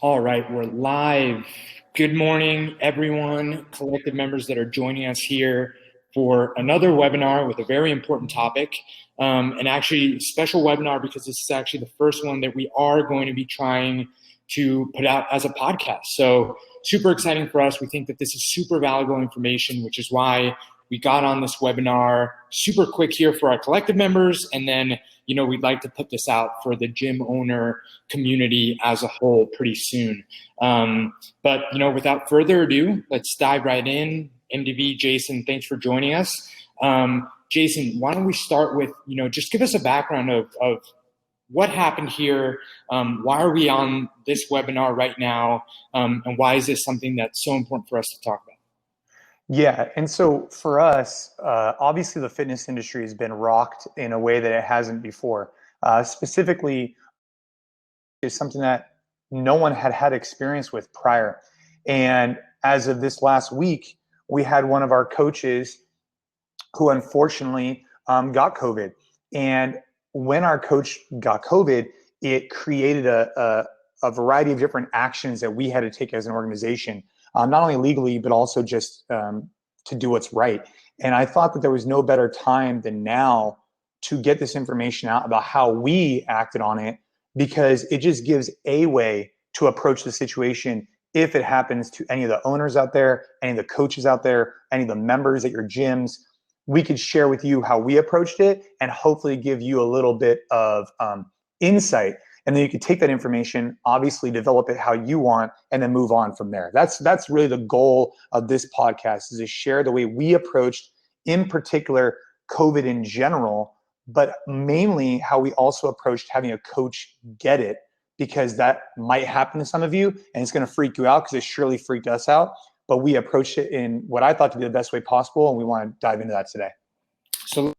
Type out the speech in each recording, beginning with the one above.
All right, we're live. Good morning, everyone, collective members that are joining us here for another webinar with a very important topic, and actually special webinar because this is actually the first one that we are going to be trying to put out as a podcast. So super exciting for us. We think that this is super valuable information, which is why we got on this webinar super quick here for our collective members, and then we'd like to put this out for the gym owner community as a whole pretty soon. But without further ado, let's dive right in. MDV, Jason, thanks for joining us. Jason, why don't we start with, just give us a background of what happened here, why are we on this webinar right now, and why is this something that's so important for us to talk about? Yeah, and so for us, obviously the fitness industry has been rocked in a way that it hasn't before. Specifically, is something that no one had experience with prior. And as of this last week, we had one of our coaches who unfortunately got COVID. And when our coach got COVID, it created a variety of different actions that we had to take as an organization. Not only legally, but also just to do what's right. And I thought that there was no better time than now to get this information out about how we acted on it, because it just gives a way to approach the situation if it happens to any of the owners out there, any of the coaches out there, any of the members at your gyms. We could share with you how we approached it and hopefully give you a little bit of insight. And then you can take that information, obviously develop it how you want, and then move on from there. That's really the goal of this podcast, is to share the way we approached, in particular, COVID in general, but mainly how we also approached having a coach get it, because that might happen to some of you and it's going to freak you out, because it surely freaked us out. But we approached it in what I thought to be the best way possible, and we want to dive into that today. So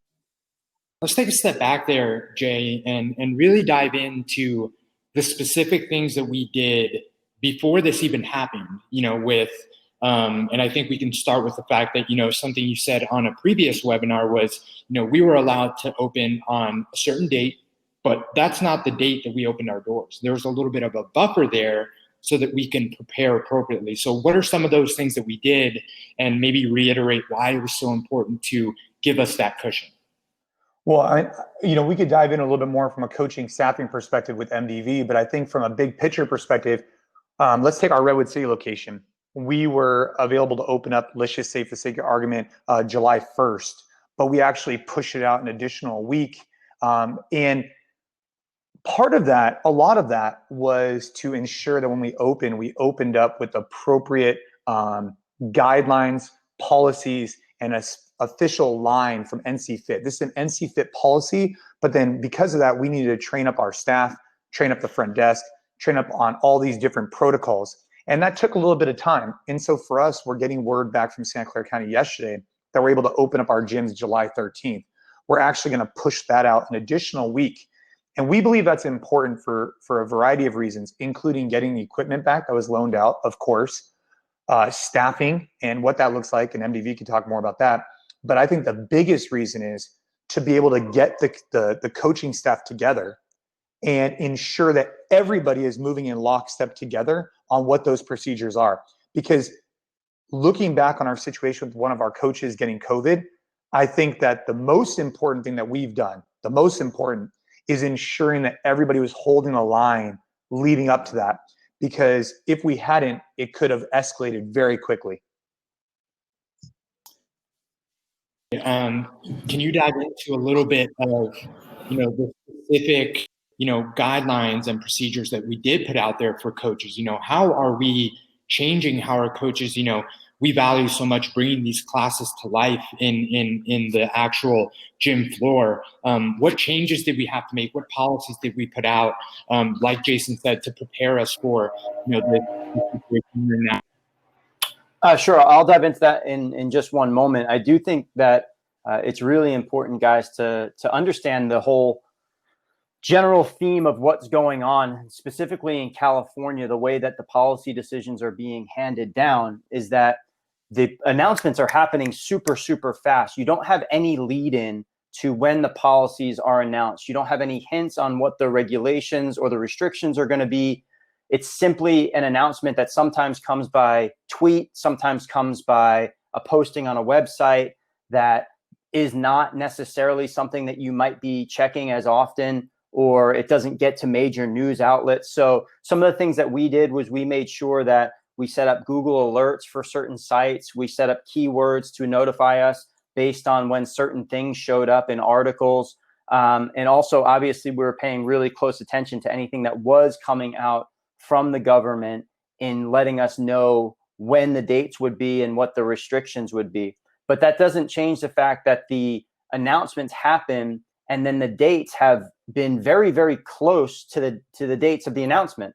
let's take a step back there, Jay, and really dive into the specific things that we did before this even happened, and I think we can start with the fact that, something you said on a previous webinar was, we were allowed to open on a certain date, but that's not the date that we opened our doors. There was a little bit of a buffer there so that we can prepare appropriately. So what are some of those things that we did, and maybe reiterate why it was so important to give us that cushion? Well, we could dive in a little bit more from a coaching staffing perspective with MDV, but I think from a big picture perspective, let's take our Redwood City location. We were available to open up, let's just say for the sake of argument, July 1st, but we actually pushed it out an additional week. And part of that, a lot of that was to ensure that when we opened up with appropriate guidelines, policies, and a official line from NCFIT. This is an NCFIT policy, but then because of that, we needed to train up our staff, train up the front desk, train up on all these different protocols. And that took a little bit of time. And so for us, we're getting word back from Santa Clara County yesterday that we're able to open up our gyms July 13th. We're actually going to push that out an additional week. And we believe that's important for a variety of reasons, including getting the equipment back that was loaned out, of course, staffing and what that looks like, and MDV can talk more about that. But I think the biggest reason is to be able to get the coaching staff together and ensure that everybody is moving in lockstep together on what those procedures are. Because looking back on our situation with one of our coaches getting COVID, I think that the most important thing that we've done, the most important, is ensuring that everybody was holding the line leading up to that. Because if we hadn't, it could have escalated very quickly. Can you dive into a little bit of, the specific, guidelines and procedures that we did put out there for coaches? How are we changing how our coaches, we value so much bringing these classes to life in the actual gym floor. What changes did we have to make? What policies did we put out, like Jason said, to prepare us for, the situation we're in now? Sure, I'll dive into that in just one moment. I do think that it's really important, guys, to understand the whole general theme of what's going on, specifically in California. The way that the policy decisions are being handed down is that the announcements are happening super, super fast. You don't have any lead in to when the policies are announced. You don't have any hints on what the regulations or the restrictions are going to be. It's simply an announcement that sometimes comes by tweet, sometimes comes by a posting on a website that is not necessarily something that you might be checking as often, or it doesn't get to major news outlets. So some of the things that we did was we made sure that we set up Google alerts for certain sites. We set up keywords to notify us based on when certain things showed up in articles. And also, obviously, we were paying really close attention to anything that was coming out from the government in letting us know when the dates would be and what the restrictions would be. But that doesn't change the fact that the announcements happen and then the dates have been very, very close to the dates of the announcement.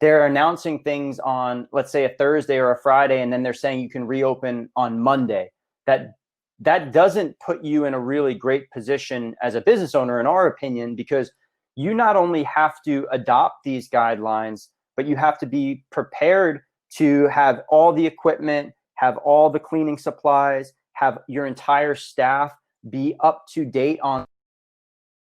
They're announcing things on, let's say, a Thursday or a Friday, and then they're saying you can reopen on Monday. That doesn't put you in a really great position as a business owner, in our opinion, because you not only have to adopt these guidelines, but you have to be prepared to have all the equipment, have all the cleaning supplies, have your entire staff be up to date on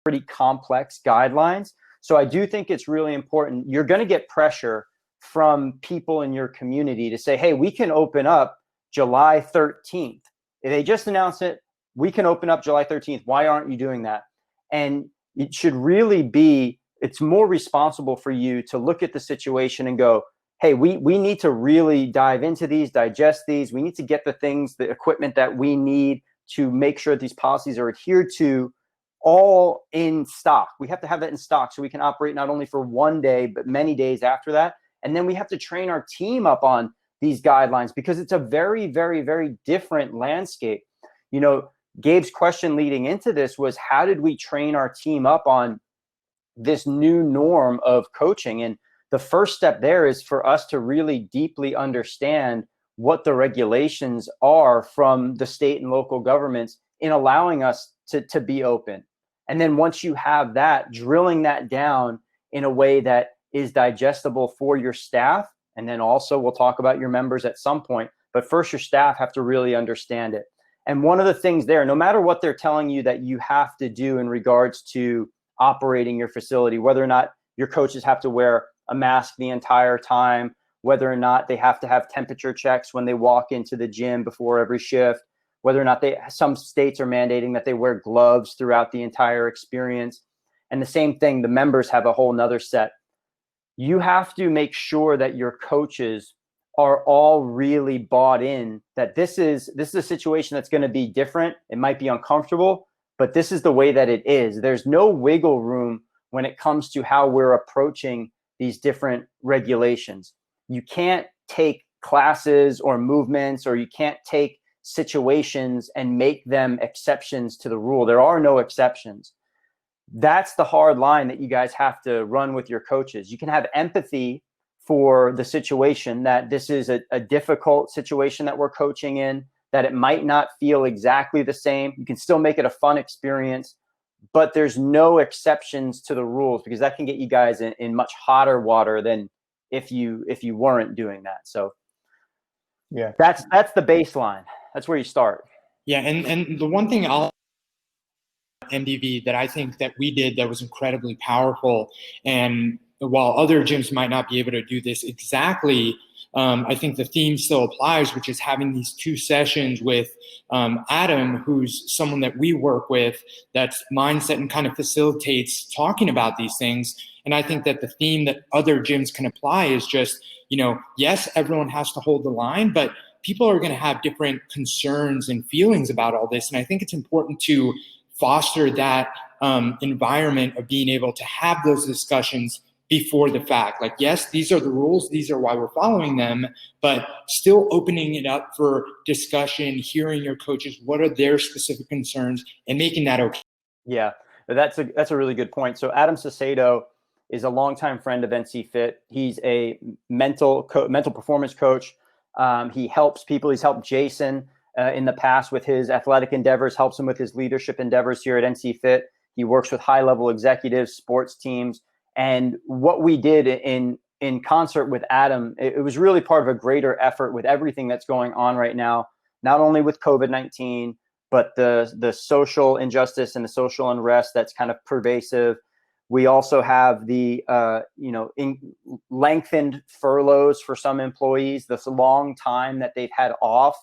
pretty complex guidelines. So I do think it's really important. You're going to get pressure from people in your community to say, hey, we can open up July 13th. If they just announced it, we can open up July 13th. Why aren't you doing that? And it should really be, it's more responsible for you to look at the situation and go, hey, we need to really dive into these, digest these. We need to get the things, the equipment that we need to make sure these policies are adhered to, all in stock. We have to have that in stock so we can operate not only for one day, but many days after that. And then we have to train our team up on these guidelines because it's a very, very, very different landscape. You know, Gabe's question leading into this was, how did we train our team up on this new norm of coaching? And the first step there is for us to really deeply understand what the regulations are from the state and local governments in allowing us to be open. And then once you have that, drilling that down in a way that is digestible for your staff. And then also we'll talk about your members at some point, but first your staff have to really understand it. And one of the things there, no matter what they're telling you that you have to do in regards to operating your facility, whether or not your coaches have to wear a mask the entire time, whether or not they have to have temperature checks when they walk into the gym before every shift, whether or not some states are mandating that they wear gloves throughout the entire experience. And the same thing, the members have a whole nother set. You have to make sure that your coaches are all really bought in that this is a situation that's going to be different. It might be uncomfortable, but this is the way that it is. There's no wiggle room when it comes to how we're approaching these different regulations. You can't take classes or movements, or you can't take situations and make them exceptions to the rule. There are no exceptions. That's the hard line that you guys have to run with your coaches. You can have empathy for the situation, that this is a difficult situation that we're coaching in, that it might not feel exactly the same. You can still make it a fun experience, but there's no exceptions to the rules, because that can get you guys in much hotter water than if you weren't doing that. So yeah, that's the baseline. That's where you start. Yeah, and the one thing I'll MDV that I think that we did that was incredibly powerful, and while other gyms might not be able to do this exactly, I think the theme still applies, which is having these 2 sessions with Adam, who's someone that we work with, that's mindset and kind of facilitates talking about these things. And I think that the theme that other gyms can apply is just, yes, everyone has to hold the line, but people are going to have different concerns and feelings about all this. And I think it's important to foster that environment of being able to have those discussions before the fact. Like, yes, these are the rules, these are why we're following them, but still opening it up for discussion, hearing your coaches, what are their specific concerns, and making that okay. Yeah, that's a really good point. So Adam Sacedo is a longtime friend of NCFIT. He's a mental performance coach. He helps people. He's helped Jason in the past with his athletic endeavors, helps him with his leadership endeavors here at NCFIT. He works with high-level executives, sports teams. And what we did in concert with Adam, it was really part of a greater effort with everything that's going on right now, not only with COVID-19, but the social injustice and the social unrest that's kind of pervasive. We also have the lengthened furloughs for some employees, this long time that they've had off,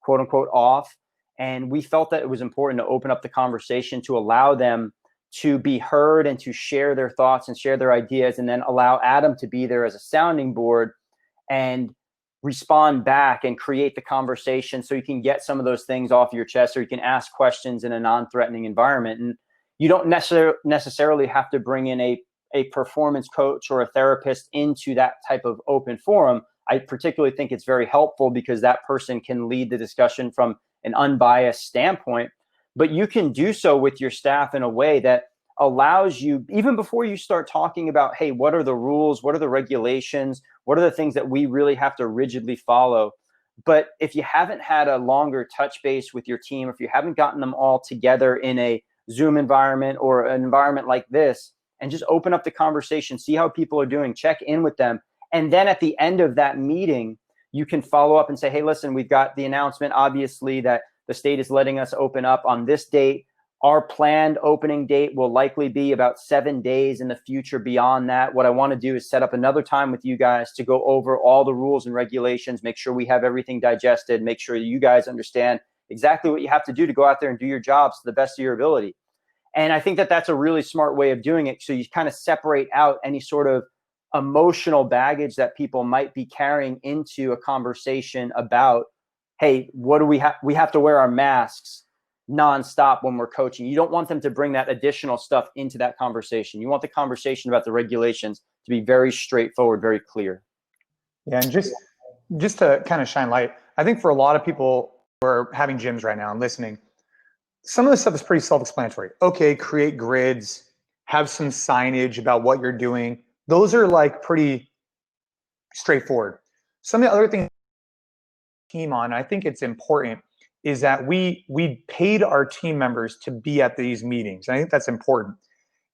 quote unquote off. And we felt that it was important to open up the conversation to allow them to be heard and to share their thoughts and share their ideas, and then allow Adam to be there as a sounding board and respond back and create the conversation so you can get some of those things off your chest, or you can ask questions in a non-threatening environment. And you don't necessarily have to bring in a performance coach or a therapist into that type of open forum. I particularly think it's very helpful because that person can lead the discussion from an unbiased standpoint, but you can do so with your staff in a way that allows you, even before you start talking about, hey, what are the rules? What are the regulations? What are the things that we really have to rigidly follow? But if you haven't had a longer touch base with your team, if you haven't gotten them all together in a Zoom environment or an environment like this, and just open up the conversation, see how people are doing, check in with them. And then at the end of that meeting, you can follow up and say, hey, listen, we've got the announcement, obviously, that the state is letting us open up on this date. Our planned opening date will likely be about 7 days in the future beyond that. What I want to do is set up another time with you guys to go over all the rules and regulations, make sure we have everything digested, make sure you guys understand exactly what you have to do to go out there and do your jobs to the best of your ability. And I think that that's a really smart way of doing it. So you kind of separate out any sort of emotional baggage that people might be carrying into a conversation about, hey, what do we have? We have to wear our masks nonstop when we're coaching. You don't want them to bring that additional stuff into that conversation. You want the conversation about the regulations to be very straightforward, very clear. Yeah, and just to kind of shine light, I think for a lot of people who are having gyms right now and listening, some of this stuff is pretty self-explanatory. Okay, create grids, have some signage about what you're doing. Those are like pretty straightforward. Some of the other things team on, I think it's important, is that we paid our team members to be at these meetings. I think that's important.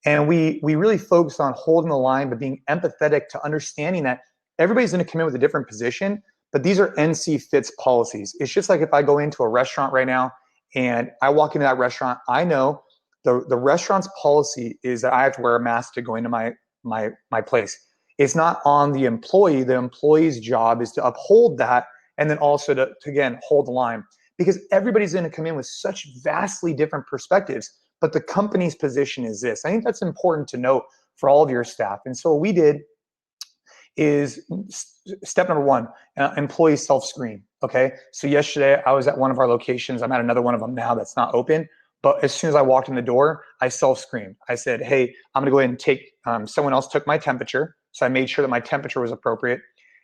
And we really focus on holding the line, but being empathetic to understanding that everybody's going to come in with a different position, but these are NCFIT's policies. It's just like if I go into a restaurant right now and I walk into that restaurant, I know the restaurant's policy is that I have to wear a mask to go into my place. It's not on the employee. The employee's job is to uphold that, and then also to again, hold the line. Because everybody's going to come in with such vastly different perspectives, but the company's position is this. I think that's important to note for all of your staff. And so what we did is step number one, employee self-screen, okay? So yesterday I was at one of our locations. I'm at another one of them now that's not open. But as soon as I walked in the door, I self-screened. I said, hey, I'm gonna go ahead and take, someone else took my temperature. So I made sure that my temperature was appropriate.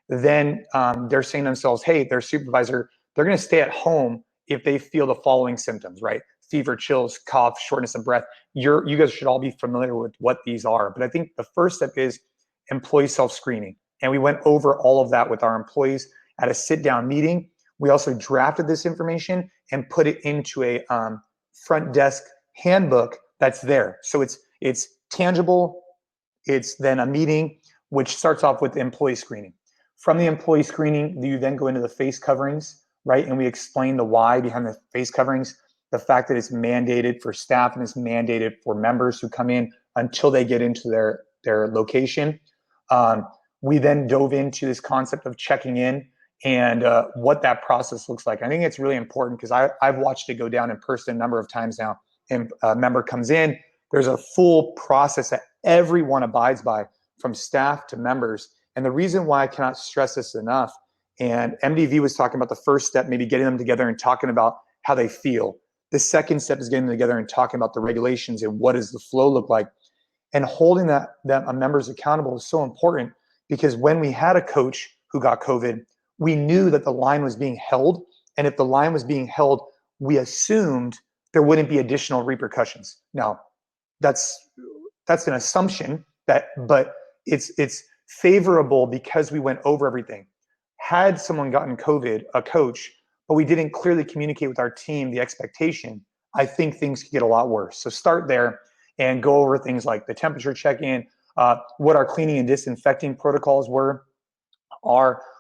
Then they're saying to themselves, hey, their supervisor, they're going to stay at home if they feel the following symptoms, right? Fever, chills, cough, shortness of breath. You guys should all be familiar with what these are. But I think the first step is employee self-screening. And we went over all of that with our employees at a sit-down meeting. We also drafted this information and put it into a front desk handbook that's there. So it's tangible. It's then a meeting, which starts off with employee screening. From the employee screening, you then go into the face coverings, right? And we explain the why behind the face coverings, the fact that it's mandated for staff and it's mandated for members who come in until they get into their location. We then dove into this concept of checking in and what that process looks like. I think it's really important because I've watched it go down in person a number of times now. And a member comes in, there's a full process that everyone abides by, from staff to members. And the reason why I cannot stress this enough, and MDV was talking about the first step, maybe getting them together and talking about how they feel. The second step is getting them together and talking about the regulations and what does the flow look like. And holding that members accountable is so important, because when we had a coach who got COVID, we knew that the line was being held. And if the line was being held, we assumed there wouldn't be additional repercussions. Now, that's an assumption, but it's favorable because we went over everything. Had someone gotten COVID, a coach, but we didn't clearly communicate with our team the expectation, I think things could get a lot worse. So start there and go over things like the temperature check-in, what our cleaning and disinfecting protocols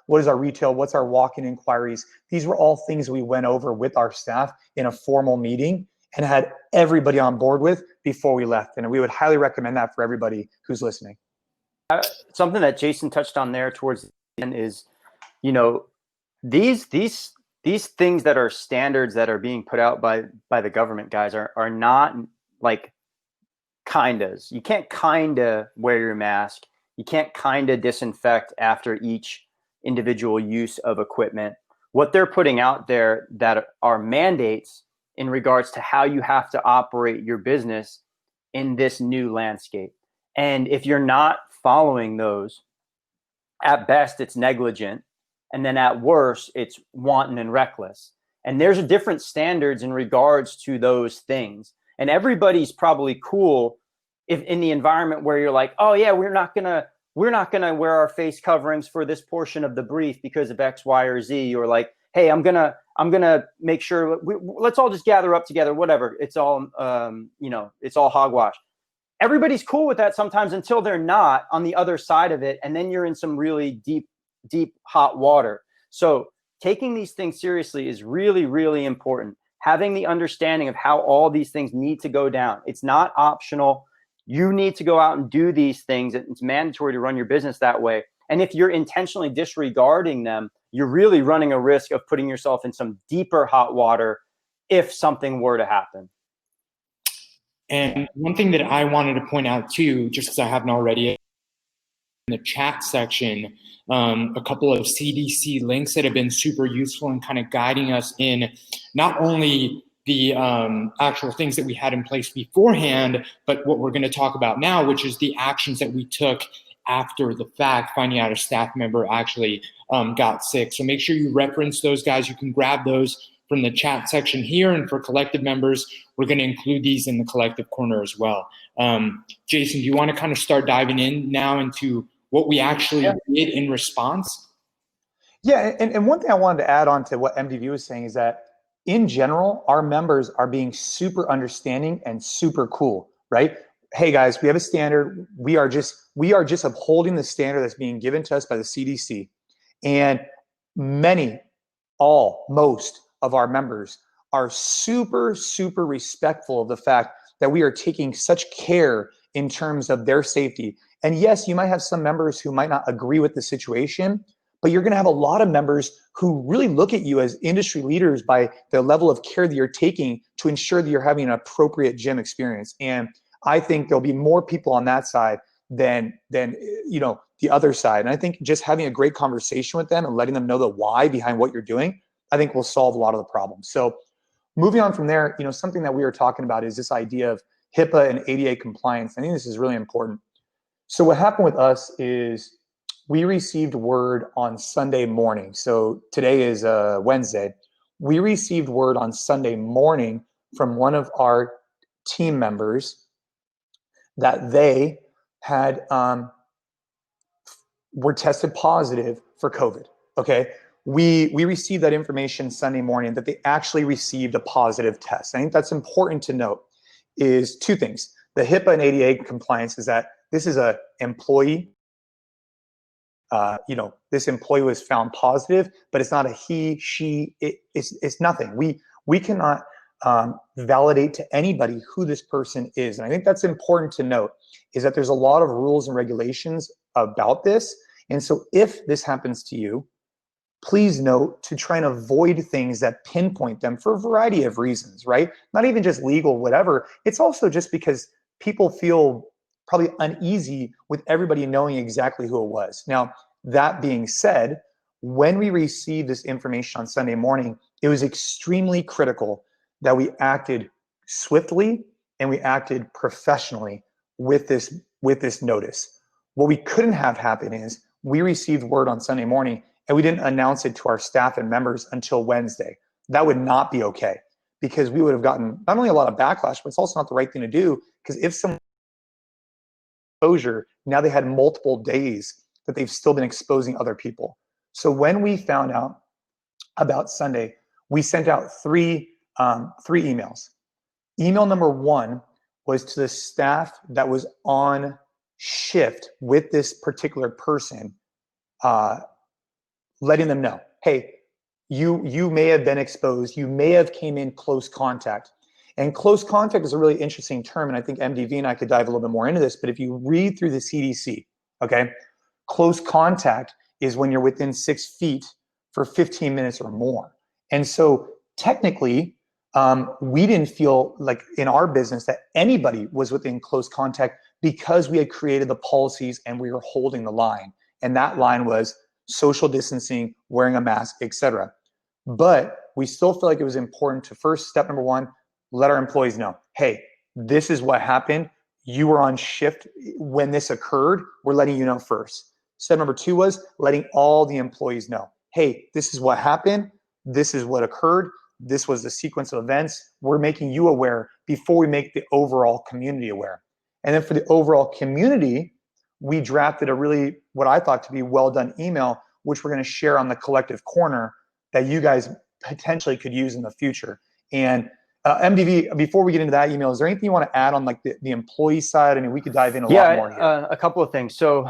what is our retail, what's our walk-in inquiries. These were all things we went over with our staff in a formal meeting. and had everybody on board with before we left. And we would highly recommend that for everybody who's listening. Something that Jason touched on there towards the end is, these things that are standards that are being put out by the government, guys, are not like kindas. You can't kinda wear your mask. You can't kinda disinfect after each individual use of equipment. What they're putting out there that are mandates in regards to how you have to operate your business in this new landscape. And if you're not following those, at best, it's negligent. And then at worst, it's wanton and reckless. And there's different standards in regards to those things. And everybody's probably cool if in the environment where you're like, oh yeah, we're not gonna wear our face coverings for this portion of the brief because of X, Y, or Z, or like, hey, I'm gonna make sure let's all just gather up together, whatever. It's all it's all hogwash. Everybody's cool with that sometimes until they're not on the other side of it, and then you're in some really deep hot water. So taking these things seriously is really, really important. Having the understanding of how all these things need to go down. It's not optional. You need to go out and do these things. It's mandatory to run your business that way. And if you're intentionally disregarding them, you're really running a risk of putting yourself in some deeper hot water if something were to happen. And one thing that I wanted to point out too, just because I haven't already, in the chat section, a couple of CDC links that have been super useful in kind of guiding us in not only the actual things that we had in place beforehand, but what we're going to talk about now, which is the actions that we took after the fact, finding out a staff member actually got sick. So make sure you reference those, guys. You can grab those from the chat section here. And for collective members, we're going to include these in the collective corner as well. Jason, do you want to kind of start diving in now into what we actually did in response? Yeah, and one thing I wanted to add on to what MDV was saying is that in general, our members are being super understanding and super cool, right? Hey guys, we have a standard. We are just upholding the standard that's being given to us by the CDC. And most of our members are super, super respectful of the fact that we are taking such care in terms of their safety. And yes, you might have some members who might not agree with the situation, but you're going to have a lot of members who really look at you as industry leaders by the level of care that you're taking to ensure that you're having an appropriate gym experience. And I think there'll be more people on that side than the other side. And I think just having a great conversation with them and letting them know the why behind what you're doing, I think will solve a lot of the problems. So moving on from there, something that we were talking about is this idea of HIPAA and ADA compliance. I think this is really important. So what happened with us is we received word on Sunday morning. So today is Wednesday. We received word on Sunday morning from one of our team members that they had were tested positive for COVID. Okay, we received that information Sunday morning that they actually received a positive test. I think that's important to note. Is two things: the HIPAA and ADA compliance is that this is a employee. This employee was found positive, but it's not a he, she. It's nothing. We cannot validate to anybody who this person is. And I think that's important to note, is that there's a lot of rules and regulations about this. And so if this happens to you, please note to try and avoid things that pinpoint them for a variety of reasons, right? Not even just legal, whatever. It's also just because people feel probably uneasy with everybody knowing exactly who it was. Now, that being said, when we received this information on Sunday morning, it was extremely critical that we acted swiftly and we acted professionally with this notice. What we couldn't have happen is we received word on Sunday morning and we didn't announce it to our staff and members until Wednesday. That would not be okay, because we would have gotten not only a lot of backlash, but it's also not the right thing to do, because if someone exposure, now they had multiple days that they've still been exposing other people. So when we found out about Sunday, we sent out three emails. Email number one was to the staff that was on shift with this particular person, letting them know, hey, you may have been exposed, you may have came in close contact. And close contact is a really interesting term, and I think MDV and I could dive a little bit more into this, but if you read through the CDC, okay, close contact is when you're within 6 feet for 15 minutes or more. And so technically, we didn't feel like in our business that anybody was within close contact because we had created the policies and we were holding the line. And that line was social distancing, wearing a mask, etc. But we still feel like it was important to first, step number one, let our employees know, hey, this is what happened. You were on shift when this occurred. We're letting you know first. Step number two was letting all the employees know, hey, this is what happened. This is what occurred. This was the sequence of events. We're making you aware before we make the overall community aware. And then for the overall community, we drafted a really, what I thought to be well done email, which we're going to share on the collective corner that you guys potentially could use in the future. And MDV, before we get into that email, is there anything you want to add on like the employee side? I mean, we could dive in a lot more here. A couple of things. So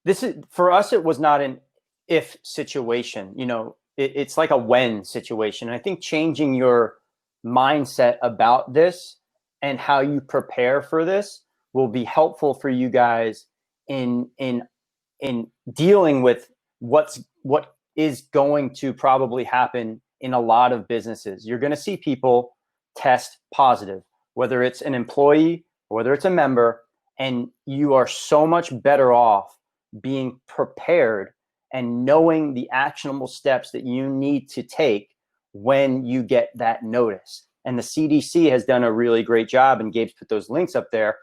this is, for us, it was not an if situation, you know, it's like a when situation. And I think changing your mindset about this and how you prepare for this will be helpful for you guys in dealing with what is going to probably happen in a lot of businesses. You're going to see people test positive, whether it's an employee, whether it's a member, and you are so much better off being prepared and knowing the actionable steps that you need to take when you get that notice. And the CDC has done a really great job, and Gabe's put those links up there,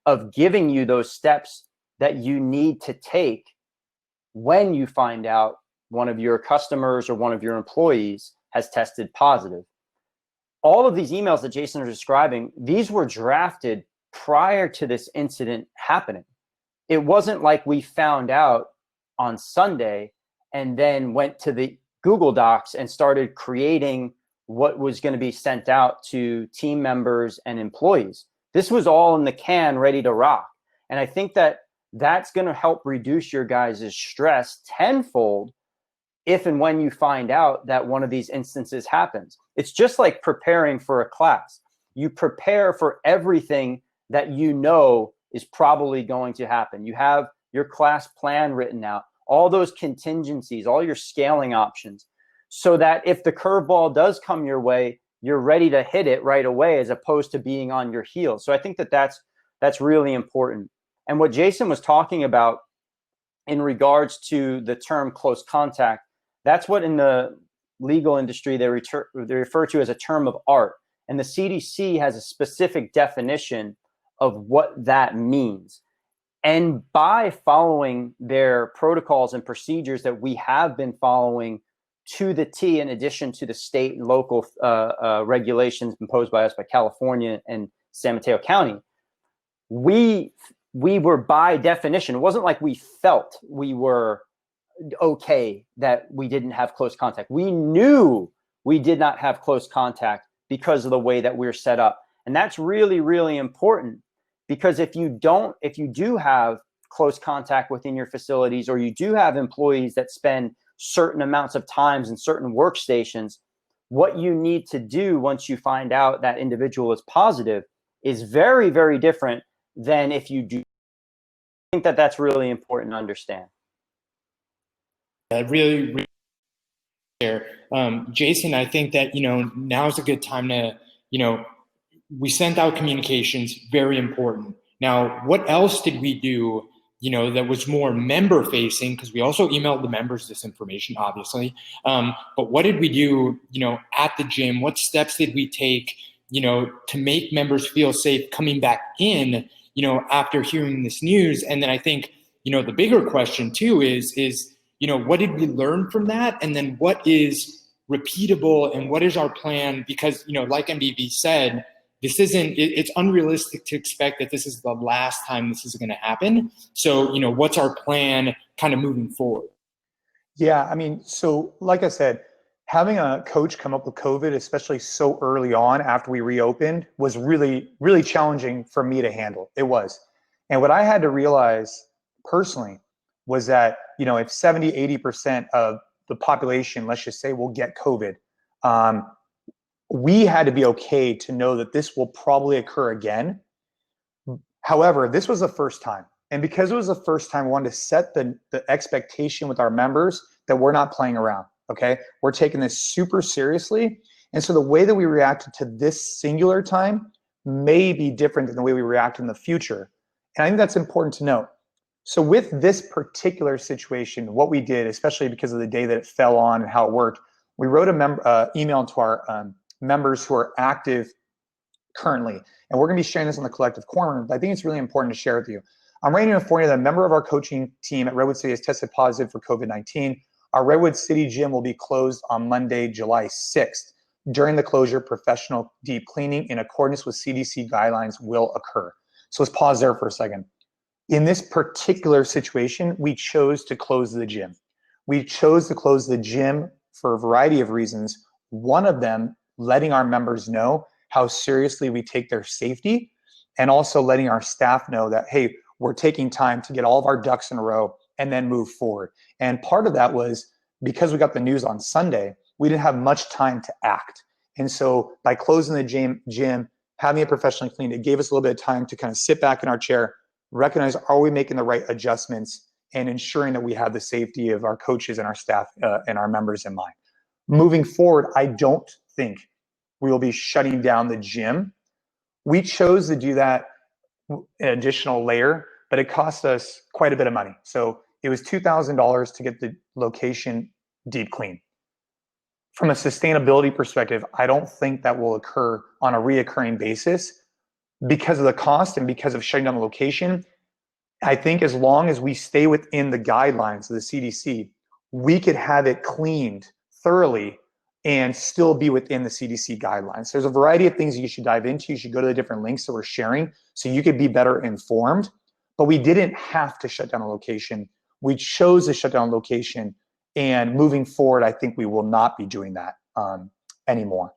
of giving you those steps that you need to take when you find out one of your customers or one of your employees has tested positive. All of these emails that Jason is describing, these were drafted prior to this incident happening. It wasn't like we found out on Sunday and then went to the Google Docs and started creating what was going to be sent out to team members and employees. This was all in the can, ready to rock. And I think that that's going to help reduce your guys' stress tenfold if and when you find out that one of these instances happens. It's just like preparing for a class. You prepare for everything that you know is probably going to happen. You have your class plan written out, all those contingencies, all your scaling options, so that if the curveball does come your way, you're ready to hit it right away as opposed to being on your heels. So I think that that's really important. And what Jason was talking about in regards to the term close contact, that's what in the legal industry they refer to as a term of art. And the CDC has a specific definition of what that means. And by following their protocols and procedures that we have been following to the T, in addition to the state and local regulations imposed by us by California and San Mateo County, we were by definition, it wasn't like we felt we were okay that we didn't have close contact. We knew we did not have close contact because of the way that we're set up. And that's really, really important, because if you do have close contact within your facilities, or you do have employees that spend certain amounts of times in certain workstations, what you need to do once you find out that individual is positive is very, very different than if you do. I think that that's really important to understand. Really there. Jason, I think that, now's a good time to, we sent out communications, very important. Now, what else did we do, that was more member facing? Because we also emailed the members this information, obviously. But what did we do, at the gym? What steps did we take, to make members feel safe coming back in, after hearing this news? And then I think, the bigger question too is, what did we learn from that? And then what is repeatable and what is our plan? Because, like MDV said, it's unrealistic to expect that this is the last time this is going to happen. So, what's our plan kind of moving forward? Yeah, I mean, so like I said, having a coach come up with COVID, especially so early on after we reopened, was really, really challenging for me to handle. It was. And what I had to realize personally was that, if 70, 80% of the population, let's just say, will get COVID, we had to be okay to know that this will probably occur again. However, this was the first time. And because it was the first time, we wanted to set the expectation with our members that we're not playing around, okay? We're taking this super seriously. And so the way that we reacted to this singular time may be different than the way we react in the future. And I think that's important to note. So with this particular situation, what we did, especially because of the day that it fell on and how it worked, we wrote a email to our members who are active currently. And we're going to be sharing this on the Collective Corner, but I think it's really important to share with you. I'm ready to inform you that a member of our coaching team at Redwood City has tested positive for COVID-19. Our Redwood City gym will be closed on Monday, July 6th. During the closure, professional deep cleaning in accordance with CDC guidelines will occur. So let's pause there for a second. In this particular situation, we chose to close the gym. We chose to close the gym for a variety of reasons. One of them, letting our members know how seriously we take their safety, and also letting our staff know that, hey, we're taking time to get all of our ducks in a row and then move forward. And part of that was because we got the news on Sunday, we didn't have much time to act. And so by closing the gym, having it professionally cleaned, it gave us a little bit of time to kind of sit back in our chair, recognize, are we making the right adjustments, and ensuring that we have the safety of our coaches and our staff and our members in mind. Moving forward, I don't think we will be shutting down the gym. We chose to do that an additional layer, but it cost us quite a bit of money. So it was $2,000 to get the location deep clean. From a sustainability perspective, I don't think that will occur on a reoccurring basis because of the cost and because of shutting down the location. I think as long as we stay within the guidelines of the CDC, we could have it cleaned thoroughly and still be within the CDC guidelines. There's a variety of things you should dive into. You should go to the different links that we're sharing so you could be better informed. But we didn't have to shut down a location. We chose to shut down a location. And moving forward, I think we will not be doing that anymore.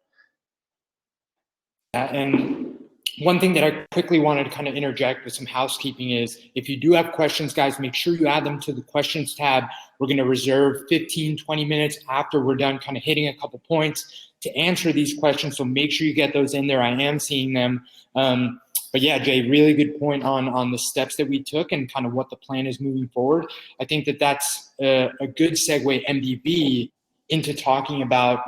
And one thing that I quickly wanted to kind of interject with some housekeeping is if you do have questions, guys, make sure you add them to the questions tab. We're going to reserve 15, 20 minutes after we're done kind of hitting a couple points to answer these questions. So make sure you get those in there. I am seeing them. But yeah, Jay, really good point on the steps that we took and kind of what the plan is moving forward. I think that that's a good segue, MDV, into talking about,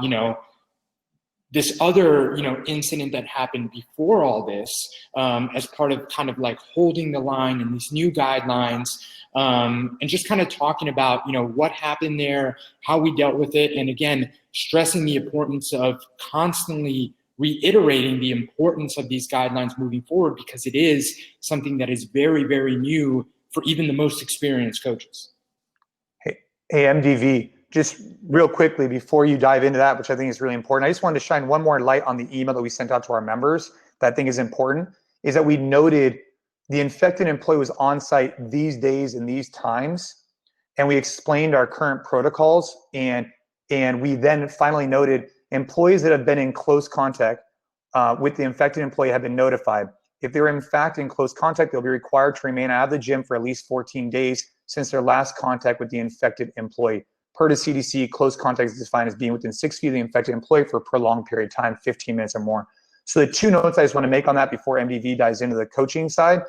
this other, incident that happened before all this, as part of kind of like holding the line and these new guidelines, and just kind of talking about, what happened there, how we dealt with it. And again, stressing the importance of constantly reiterating the importance of these guidelines moving forward, because it is something that is very, very new for even the most experienced coaches. Hey, MDV, just real quickly before you dive into that, which I think is really important, I just wanted to shine one more light on the email that we sent out to our members that I think is important, is that we noted the infected employee was on site these days and these times, and we explained our current protocols, and we then finally noted employees that have been in close contact with the infected employee have been notified. If they were in fact in close contact, they'll be required to remain out of the gym for at least 14 days since their last contact with the infected employee. Per the CDC, close contact is defined as being within 6 feet of the infected employee for a prolonged period of time, 15 minutes or more. So the two notes I just want to make on that before MDV dives into the coaching side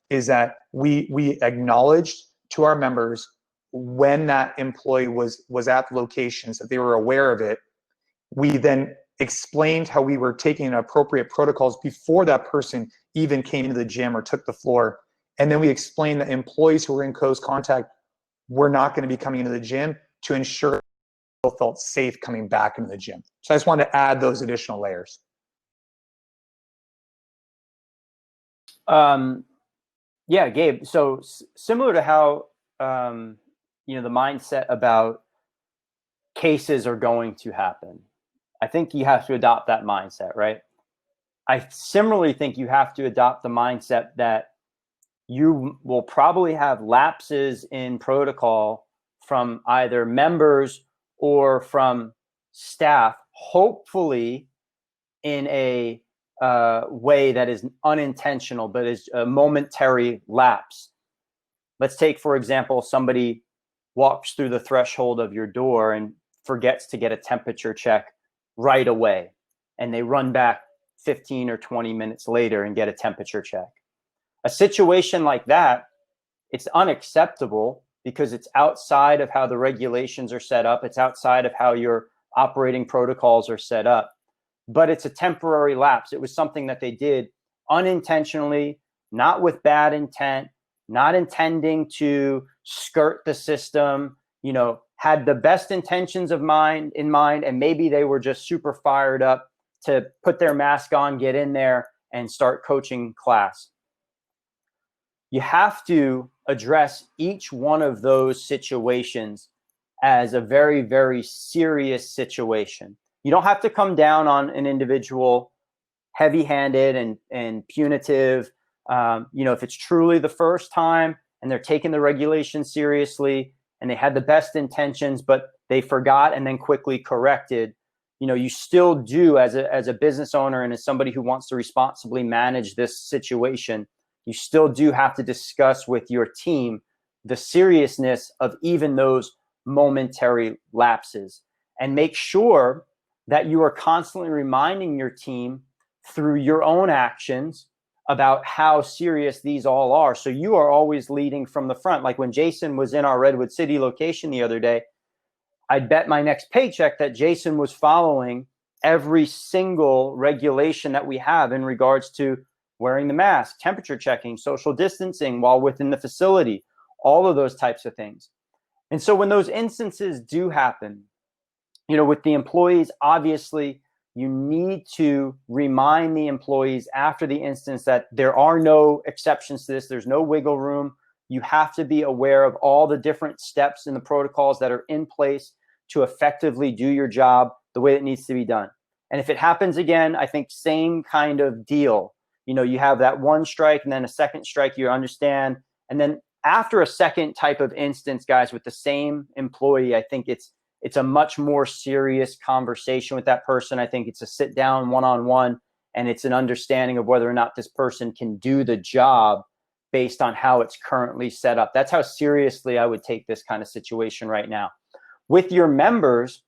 is that we acknowledged to our members when that employee was at the locations, that they were aware of it. We then explained how we were taking appropriate protocols before that person even came into the gym or took the floor. And then we explained that employees who were in close contact were not going to be coming into the gym to ensure people felt safe coming back into the gym. So I just wanted to add those additional layers. Yeah, Gabe. So similar to how, the mindset about cases are going to happen, I think you have to adopt that mindset, right? I similarly think you have to adopt the mindset that you will probably have lapses in protocol from either members or from staff, hopefully in a way that is unintentional, but is a momentary lapse. Let's take, for example, somebody walks through the threshold of your door and forgets to get a temperature check right away. and they run back 15 or 20 minutes later and get a temperature check. A situation like that, it's unacceptable because it's outside of how the regulations are set up. It's outside of how your operating protocols are set up. But it's a temporary lapse. It was something that they did unintentionally, not with bad intent, not intending to skirt the system, you know, had the best intentions in mind, and maybe they were just super fired up to put their mask on, get in there, and start coaching class. You have to address each one of those situations as a very, very serious situation. You don't have to come down on an individual heavy-handed and punitive. You know, if it's truly the first time and they're taking the regulations seriously and they had the best intentions, but they forgot and then quickly corrected, you know, you still do, as a business owner and as somebody who wants to responsibly manage this situation, you still do have to discuss with your team the seriousness of even those momentary lapses, and make sure that you are constantly reminding your team through your own actions about how serious these all are. So you are always leading from the front. Like when Jason was in our Redwood City location the other day, I'd bet my next paycheck that Jason was following every single regulation that we have in regards to wearing the mask, temperature checking, social distancing while within the facility, all of those types of things. And so when those instances do happen, you know, with the employees, obviously you need to remind the employees after the instance that there are no exceptions to this. There's no wiggle room. You have to be aware of all the different steps in the protocols that are in place to effectively do your job the way it needs to be done. And if it happens again, I think same kind of deal. You know, you have that one strike and then a second strike, you understand. And then after a second type of instance, guys, with the same employee, I think it's a much more serious conversation with that person. I think it's a sit down one-on-one, and it's an understanding of whether or not this person can do the job based on how it's currently set up. That's how seriously I would take this kind of situation right now. With your members,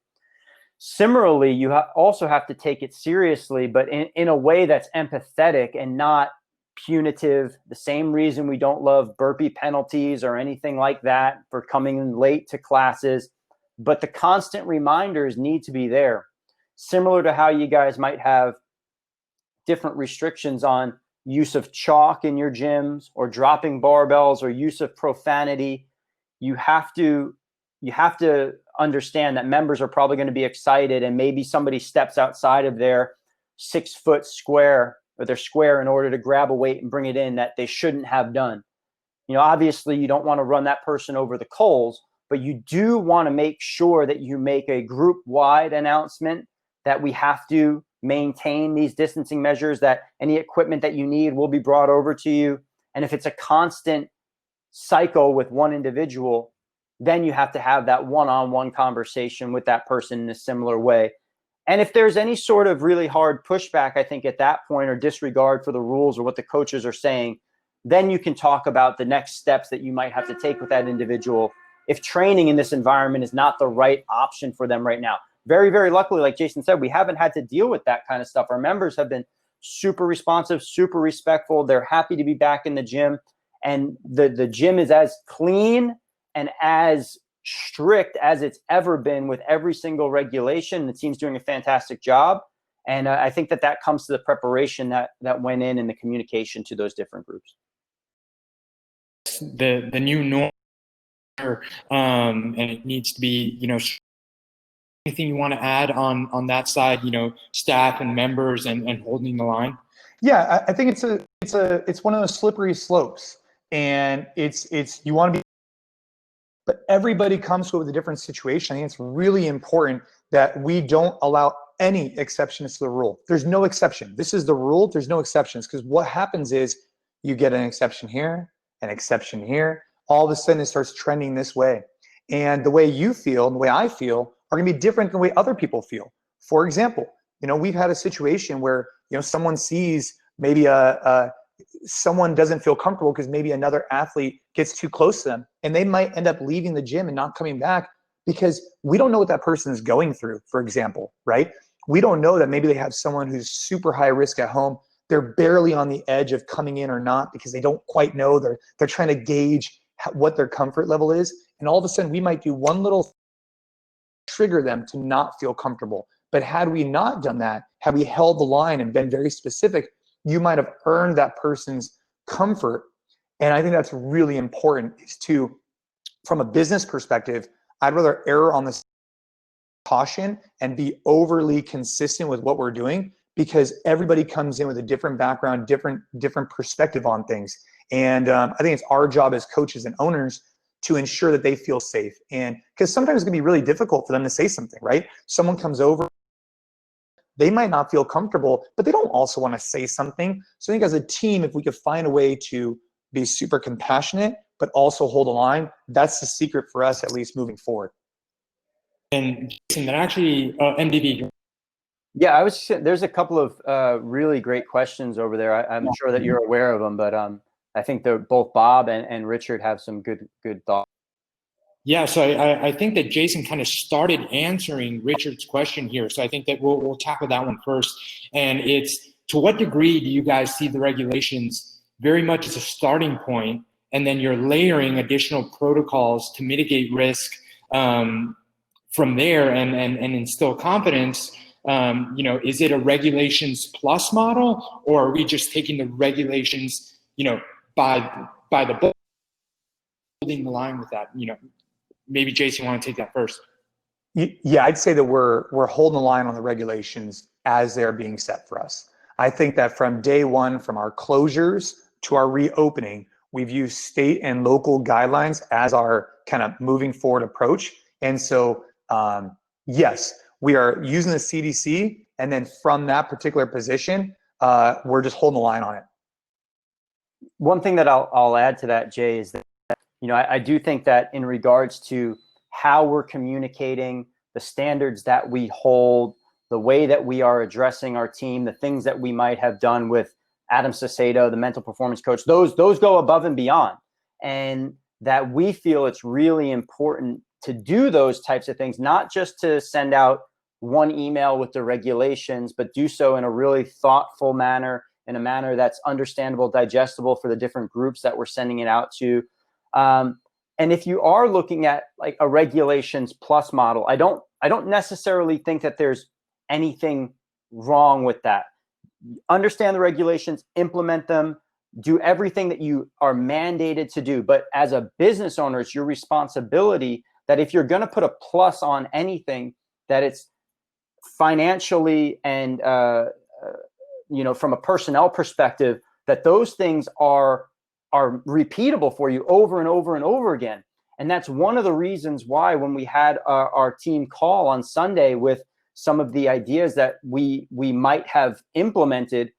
similarly, you also have to take it seriously, but in a way that's empathetic and not punitive. The same reason we don't love burpee penalties or anything like that for coming in late to classes. But the constant reminders need to be there. Similar to how you guys might have different restrictions on use of chalk in your gyms or dropping barbells or use of profanity. You have to understand that members are probably going to be excited, and maybe somebody steps outside of their 6 foot square or their square in order to grab a weight and bring it in that they shouldn't have done. You know, obviously you don't want to run that person over the coals, but you do want to make sure that you make a group-wide announcement that we have to maintain these distancing measures, that any equipment that you need will be brought over to you. And if it's a constant cycle with one individual, then you have to have that one-on-one conversation with that person in a similar way. And if there's any sort of really hard pushback, I think at that point, or disregard for the rules or what the coaches are saying, then you can talk about the next steps that you might have to take with that individual if training in this environment is not the right option for them right now. Very, very luckily, like Jason said, we haven't had to deal with that kind of stuff. Our members have been super responsive, super respectful. They're happy to be back in the gym. And the gym is as clean and as strict as it's ever been with every single regulation. The team's doing a fantastic job. And I think that comes to the preparation that went in and the communication to those different groups. The new norm, and it needs to be, you know, anything you want to add on that side, you know, staff and members and holding the line? Yeah, I think it's one of those slippery slopes, and it's you want to be, but everybody comes to it with a different situation. I think it's really important that we don't allow any exceptions to the rule. There's no exception. This is the rule. There's no exceptions, because what happens is you get an exception here, an exception here. All of a sudden it starts trending this way. And the way you feel and the way I feel are going to be different than the way other people feel. For example, you know, we've had a situation where, you know, someone sees maybe someone doesn't feel comfortable because maybe another athlete gets too close to them, and they might end up leaving the gym and not coming back because we don't know what that person is going through, for example, right? we don't know that maybe they have someone who's super high risk at home. They're barely on the edge of coming in or not because they don't quite know. They're trying to gauge what their comfort level is. And all of a sudden we might do one little trigger them to not feel comfortable. But had we not done that, had we held the line and been very specific, you might have earned that person's comfort. And I think that's really important, is to, from a business perspective, I'd rather err on this caution and be overly consistent with what we're doing, because everybody comes in with a different background, different perspective on things. And I think it's our job as coaches and owners to ensure that they feel safe. And because sometimes it can be really difficult for them to say something, right? Someone comes over, they might not feel comfortable, but they don't also want to say something. So I think as a team, if we could find a way to be super compassionate, but also hold a line, that's the secret for us, at least moving forward. And Jason, that actually, MDV. Yeah, there's a couple of really great questions over there. I'm sure that you're aware of them, but I think both Bob and Richard have some good thoughts. Yeah, so I think that Jason kind of started answering Richard's question here. So I think that we'll tackle that one first. And it's, to what degree do you guys see the regulations very much as a starting point, and then you're layering additional protocols to mitigate risk from there and instill confidence? Is it a regulations plus model, or are we just taking the regulations, by the book, holding the line with that? Maybe Jason, you want to take that first? Yeah, I'd say that we're holding the line on the regulations as they're being set for us. I think that from day one, from our closures to our reopening, we've used state and local guidelines as our kind of moving forward approach. And so, yes, we are using the CDC, and then from that particular position, we're just holding the line on it. One thing that I'll add to that, Jay, is that, I do think that in regards to how we're communicating, the standards that we hold, the way that we are addressing our team, the things that we might have done with Adam Sacedo, the mental performance coach, those go above and beyond. And that we feel it's really important to do those types of things, not just to send out one email with the regulations, but do so in a really thoughtful manner, in a manner that's understandable, digestible for the different groups that we're sending it out to. And if you are looking at like a regulations plus model, I don't necessarily think that there's anything wrong with that. Understand the regulations, implement them, do everything that you are mandated to do. But as a business owner, it's your responsibility that if you're going to put a plus on anything, that it's financially and from a personnel perspective, that those things are repeatable for you over and over and over again. And that's one of the reasons why, when we had our team call on Sunday with some of the ideas that we might have implemented,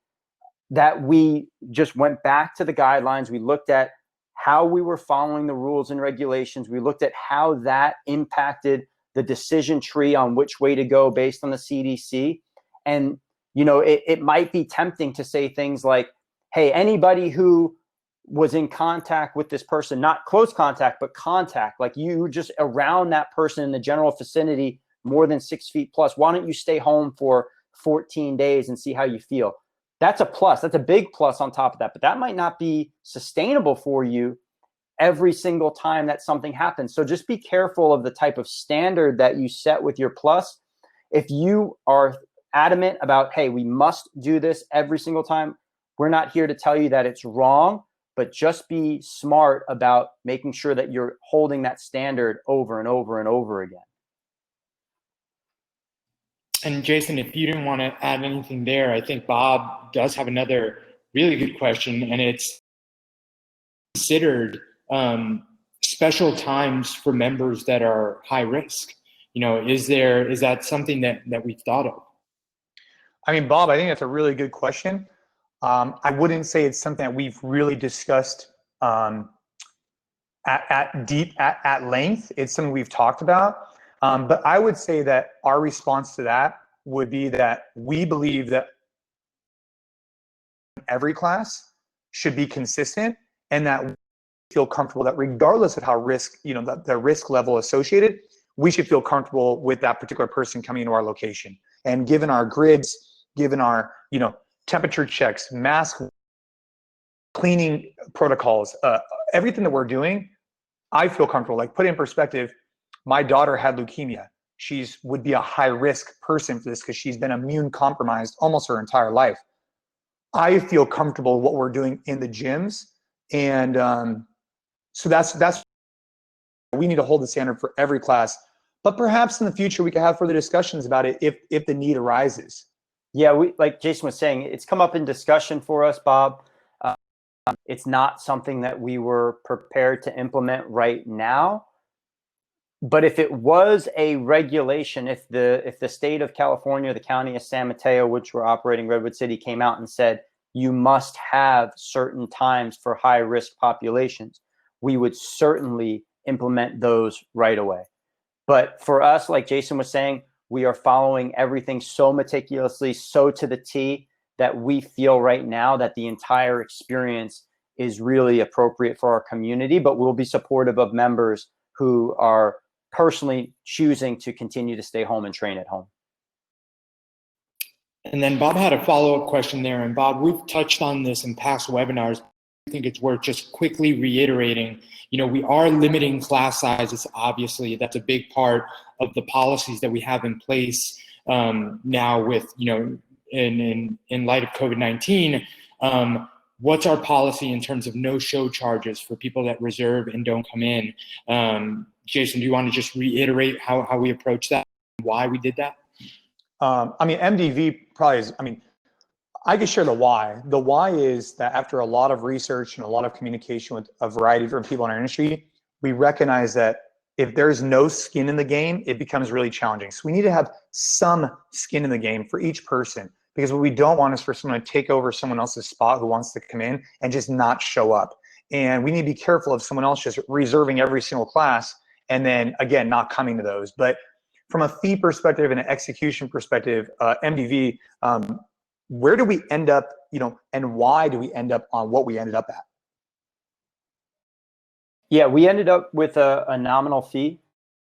that we just went back to the guidelines. We looked at how we were following the rules and regulations. We looked at how that impacted the decision tree on which way to go based on the CDC. And, it might be tempting to say things like, hey, anybody who was in contact with this person, not close contact, but contact, like you just around that person in the general vicinity more than 6 feet plus, why don't you stay home for 14 days and see how you feel? That's a plus. That's a big plus on top of that. But that might not be sustainable for you every single time that something happens. So just be careful of the type of standard that you set with your plus. If you are adamant about, hey, we must do this every single time, we're not here to tell you that it's wrong, but just be smart about making sure that you're holding that standard over and over and over again. And Jason, if you didn't want to add anything there, I think Bob does have another really good question, and it's considered special times for members that are high risk. Is that something that we've thought of? I mean, Bob, I think that's a really good question. I wouldn't say it's something that we've really discussed at length. It's something we've talked about. But I would say that our response to that would be that we believe that every class should be consistent, and that we feel comfortable that regardless of how the risk level associated, we should feel comfortable with that particular person coming into our location. And given our grids, given our, temperature checks, mask cleaning protocols, everything that we're doing, I feel comfortable. Like, put it in perspective, my daughter had leukemia. Would be a high risk person for this because she's been immune compromised almost her entire life. I feel comfortable with what we're doing in the gyms. And so that's, we need to hold the standard for every class, but perhaps in the future we can have further discussions about it if the need arises. Yeah, like Jason was saying, it's come up in discussion for us, Bob. It's not something that we were prepared to implement right now. But if it was a regulation, if the state of California, the county of San Mateo, which we're operating, Redwood City, came out and said, you must have certain times for high risk populations, we would certainly implement those right away. But for us, like Jason was saying, we are following everything so meticulously, so to the T, that we feel right now that the entire experience is really appropriate for our community, but we'll be supportive of members who are personally choosing to continue to stay home and train at home. And then Bob had a follow-up question there. And Bob, we've touched on this in past webinars. I think it's worth just quickly reiterating, we are limiting class sizes. Obviously, that's a big part of the policies that we have in place now with, in light of COVID-19. What's our policy in terms of no-show charges for people that reserve and don't come in? Jason, do you want to just reiterate how we approach that, why we did that? MDV probably is, I can share the why. The why is that after a lot of research and a lot of communication with a variety of different people in our industry, we recognize that if there's no skin in the game, it becomes really challenging. So we need to have some skin in the game for each person, because what we don't want is for someone to take over someone else's spot who wants to come in and just not show up. And we need to be careful of someone else just reserving every single class and then, again, not coming to those. But from a fee perspective and an execution perspective, MDV, where do we end up, and why do we end up on what we ended up at? Yeah, we ended up with a nominal fee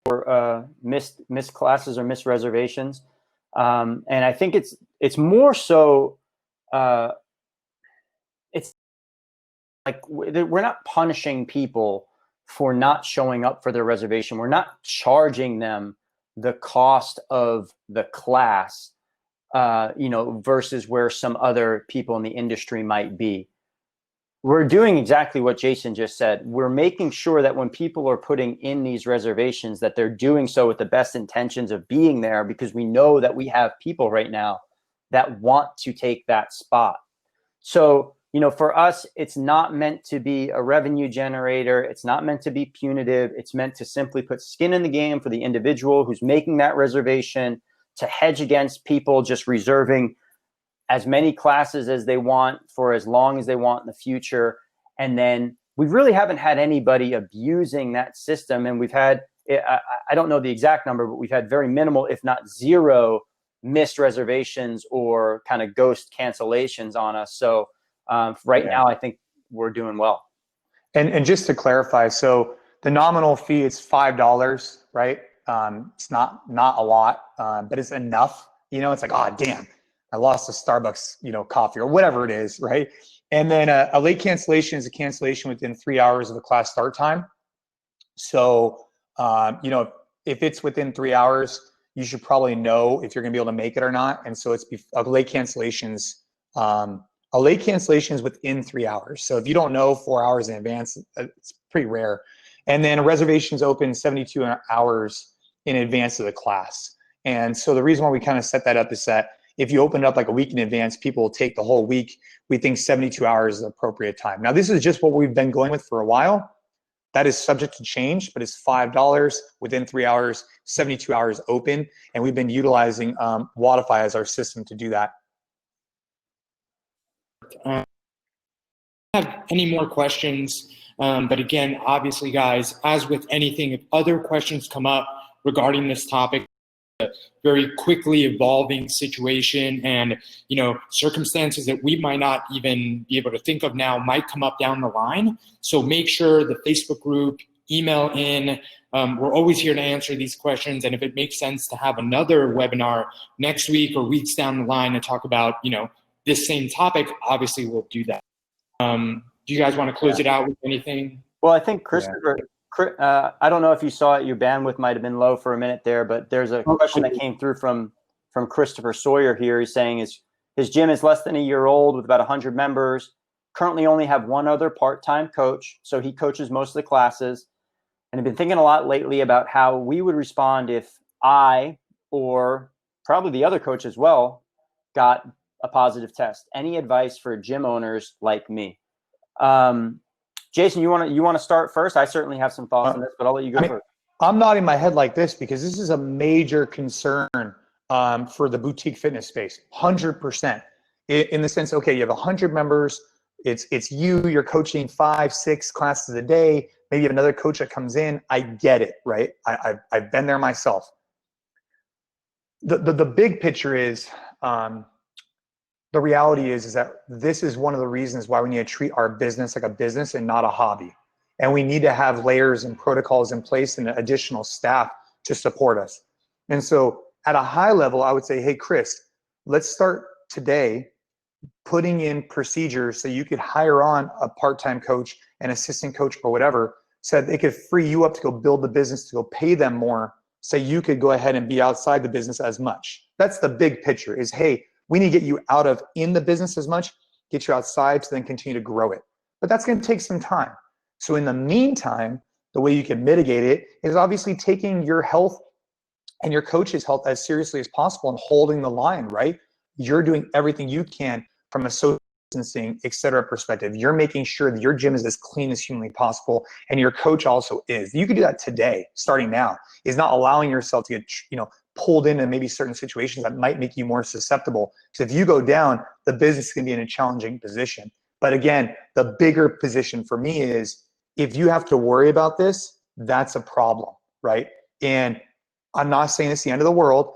for missed classes or missed reservations. And I think it's more so, it's like we're not punishing people for not showing up for their reservation. We're not charging them the cost of the class, versus where some other people in the industry might be. We're doing exactly what Jason just said. We're making sure that when people are putting in these reservations, that they're doing so with the best intentions of being there, because we know that we have people right now that want to take that spot. So, for us, it's not meant to be a revenue generator. It's not meant to be punitive. It's meant to simply put skin in the game for the individual who's making that reservation, to hedge against people just reserving as many classes as they want for as long as they want in the future. And then we really haven't had anybody abusing that system. And we've had, I don't know the exact number, but we've had very minimal, if not zero, missed reservations or kind of ghost cancellations on us. So now, I think we're doing well. And just to clarify, so the nominal fee is $5, right? It's not a lot, but it's enough. It's like, oh, damn, I lost a Starbucks, coffee or whatever it is, right? And then a late cancellation is a cancellation within 3 hours of the class start time. So, if it's within 3 hours, you should probably know if you're going to be able to make it or not. And so it's a late cancellation is within 3 hours. So if you don't know 4 hours in advance, it's pretty rare. And then a reservation's open 72 hours in advance of the class. And so the reason why we kind of set that up is that if you open it up like a week in advance, people will take the whole week. We think 72 hours is the appropriate time. Now, this is just what we've been going with for a while. That is subject to change, but it's $5 within 3 hours, 72 hours open. And we've been utilizing Wodify as our system to do that. Have any more questions? But again, obviously, guys, as with anything, if other questions come up regarding this topic, a very quickly evolving situation and, circumstances that we might not even be able to think of now might come up down the line. So make sure the Facebook group email in. We're always here to answer these questions. And if it makes sense to have another webinar next week or weeks down the line to talk about, this same topic, obviously we'll do that. Do you guys want to close it out with anything? Well, I think Christopher, I don't know if you saw it, your bandwidth might have been low for a minute there, but there's a question that came through from Christopher Sawyer here. He's saying his gym is less than a year old with about 100 members, currently only have one other part-time coach, so he coaches most of the classes. And I've been thinking a lot lately about how we would respond if I, or probably the other coach as well, got a positive test. Any advice for gym owners like me? Jason, you want to start first? I certainly have some thoughts on this, but I'll let you go first. I'm nodding my head like this because this is a major concern for the boutique fitness space. 100%. In the sense, okay, you have 100 members. It's you're coaching 5-6 classes a day. Maybe you have another coach that comes in. I get it, right? I've been there myself. The big picture is, the reality is that this is one of the reasons why we need to treat our business like a business and not a hobby. And we need to have layers and protocols in place and additional staff to support us. And so at a high level, I would say, hey, Chris, let's start today putting in procedures so you could hire on a part-time coach, an assistant coach or whatever, so that they could free you up to go build the business, to go pay them more, so you could go ahead and be outside the business as much. That's the big picture is, hey, we need to get you out of in the business as much, get you outside to then continue to grow it. But that's going to take some time. So in the meantime, the way you can mitigate it is obviously taking your health and your coach's health as seriously as possible and holding the line, right? You're doing everything you can from a social distancing, et cetera, perspective. You're making sure that your gym is as clean as humanly possible, and your coach also is. You could do that today, starting now, is not allowing yourself to get, pulled into maybe certain situations that might make you more susceptible. Because if you go down, the business can be in a challenging position. But again, the bigger position for me is if you have to worry about this, that's a problem, right? And I'm not saying it's the end of the world.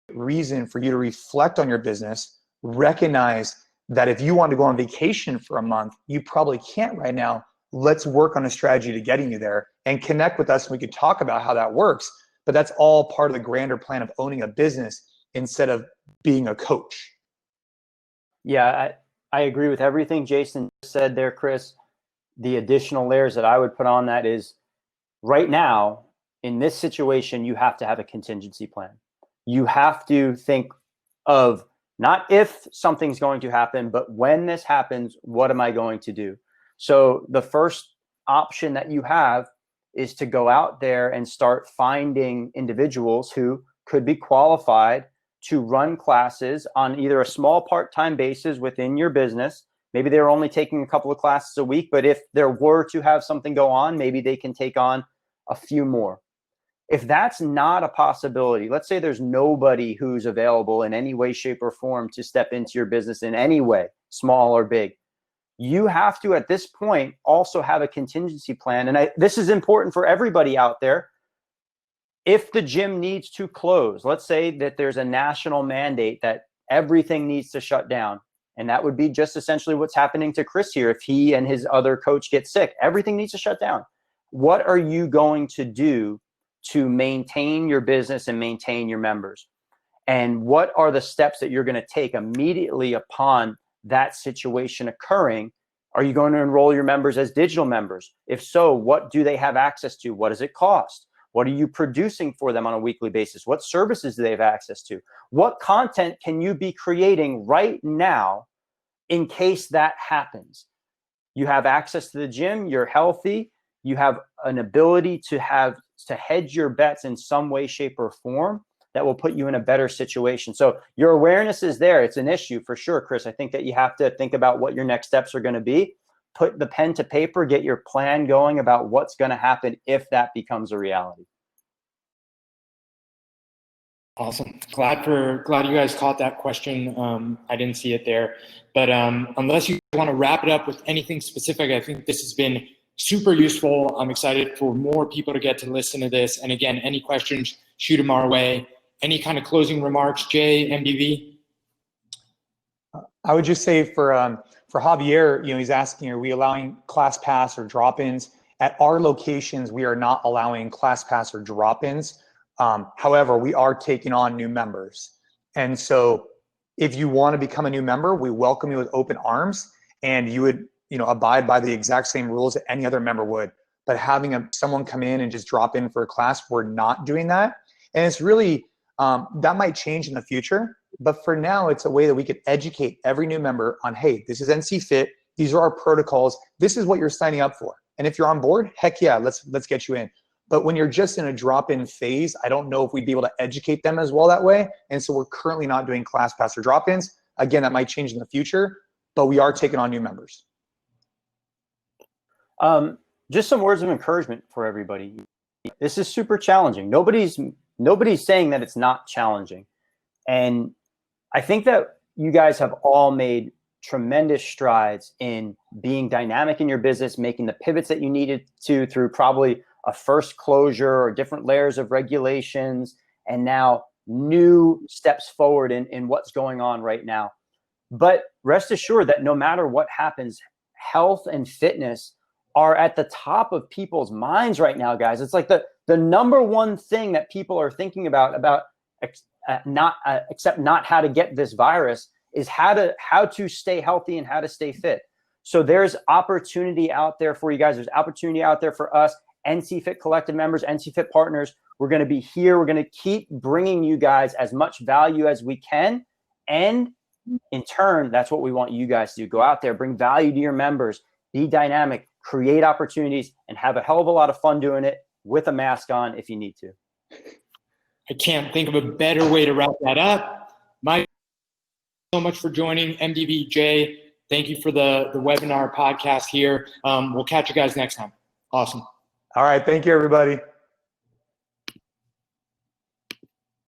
Reason for you to reflect on your business, recognize that if you want to go on vacation for a month, you probably can't right now. Let's work on a strategy to getting you there and connect with us and we could talk about how that works. But that's all part of the grander plan of owning a business instead of being a coach. Yeah, I agree with everything Jason said there, Chris. The additional layers that I would put on that is right now, in this situation, you have to have a contingency plan. You have to think of not if something's going to happen, but when this happens, what am I going to do? So the first option that you have is to go out there and start finding individuals who could be qualified to run classes on either a small part-time basis within your business. Maybe they're only taking a couple of classes a week, but if there were to have something go on, maybe they can take on a few more. If that's not a possibility, let's say there's nobody who's available in any way, shape, or form to step into your business in any way, small or big. You have to, at this point, also have a contingency plan. And this is important for everybody out there. If the gym needs to close, let's say that there's a national mandate that everything needs to shut down. And that would be just essentially what's happening to Chris here. If he and his other coach get sick, everything needs to shut down. What are you going to do to maintain your business and maintain your members? And what are the steps that you're going to take immediately upon that situation occurring? Are you going to enroll your members as digital members? If so, what do they have access to? What does it cost? What are you producing for them on a weekly basis? What services do they have access to? What content can you be creating right now in case that happens? You have access to the gym, you're healthy, you have an ability to hedge your bets in some way, shape, or form that will put you in a better situation. So your awareness is there. It's an issue for sure, Chris. I think that you have to think about what your next steps are going to be. Put the pen to paper, get your plan going about what's going to happen if that becomes a reality. Awesome. Glad you guys caught that question. I didn't see it there, but unless you want to wrap it up with anything specific, I think this has been super useful. I'm excited for more people to get to listen to this. And again, any questions, shoot them our way. Any kind of closing remarks, Jay, MDV? I would just say for Javier, he's asking, are we allowing class pass or drop-ins? At our locations, we are not allowing class pass or drop-ins. However, we are taking on new members. And so if you want to become a new member, we welcome you with open arms, and you would, abide by the exact same rules that any other member would. But having someone come in and just drop in for a class, we're not doing that. And it's really, that might change in the future. But for now, it's a way that we could educate every new member on, hey, this is NCFIT. These are our protocols. This is what you're signing up for. And if you're on board, heck yeah, let's get you in. But when you're just in a drop-in phase, I don't know if we'd be able to educate them as well that way. And so we're currently not doing class pass or drop-ins. Again, that might change in the future, but we are taking on new members. Just some words of encouragement for everybody. This is super challenging. Nobody's saying that it's not challenging. And I think that you guys have all made tremendous strides in being dynamic in your business, making the pivots that you needed to through probably a first closure or different layers of regulations, and now new steps forward in what's going on right now. But rest assured that no matter what happens, health and fitness are at the top of people's minds right now, guys. It's like the number one thing that people are thinking about except not how to get this virus is how to stay healthy and how to stay fit. So there's opportunity out there for you guys. There's opportunity out there for us, NCFIT Collective members, NCFIT partners. We're going to be here. We're going to keep bringing you guys as much value as we can. And in turn, that's what we want you guys to do. Go out there, bring value to your members, be dynamic, create opportunities, and have a hell of a lot of fun doing it with a mask on if you need to. I can't think of a better way to wrap that up. Mike, so much for joining. MDVJ, thank you for the webinar podcast here. We'll catch you guys next time. Awesome. All right. Thank you, everybody.